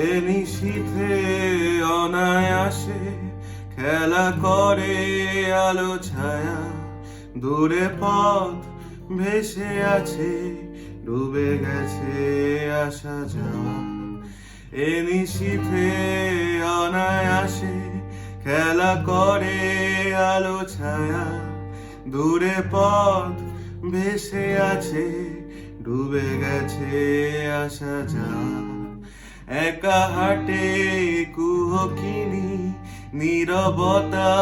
এ নিশীথে অনায়াসে খেলা করে আলো ছায়া, দূরে পথ ভেসে আছে, ডুবে গেছে আসা যাওয়া। এ নিশীথে অনায়াসে খেলা করে আলো ছায়া, দূরে পথ ভেসে আছে, ডুবে গেছে আসা যাওয়া। একা হাটে কুহকিনী নীরবতা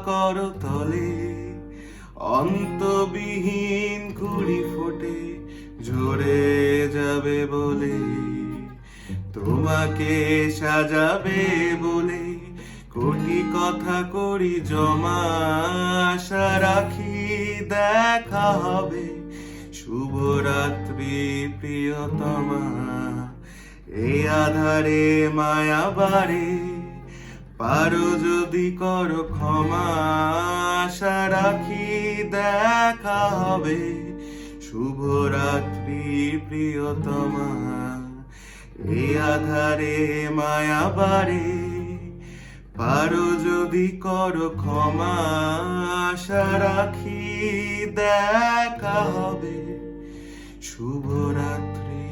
করতলে, অন্তবিহীন কুড়ি ফোটে ঝরে যাবে বলে, তোমাকে সাজাবে বলে কোটি কথা করি জমা, আশা রাখি দেখা হবে, শুভরাত্রি প্রিয়তমা। এই আধারে মায়া বাড়ে, পারো যদি করো ক্ষমা, আশা রাখি দেখা হবে, শুভরাত্রি প্রিয়তমা। এই আধারে মায়া বাড়ে, পারো যদি করো ক্ষমা, আশা রাখি দেখা হবে, শুভরাত্রি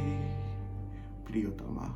প্রিয়তমা।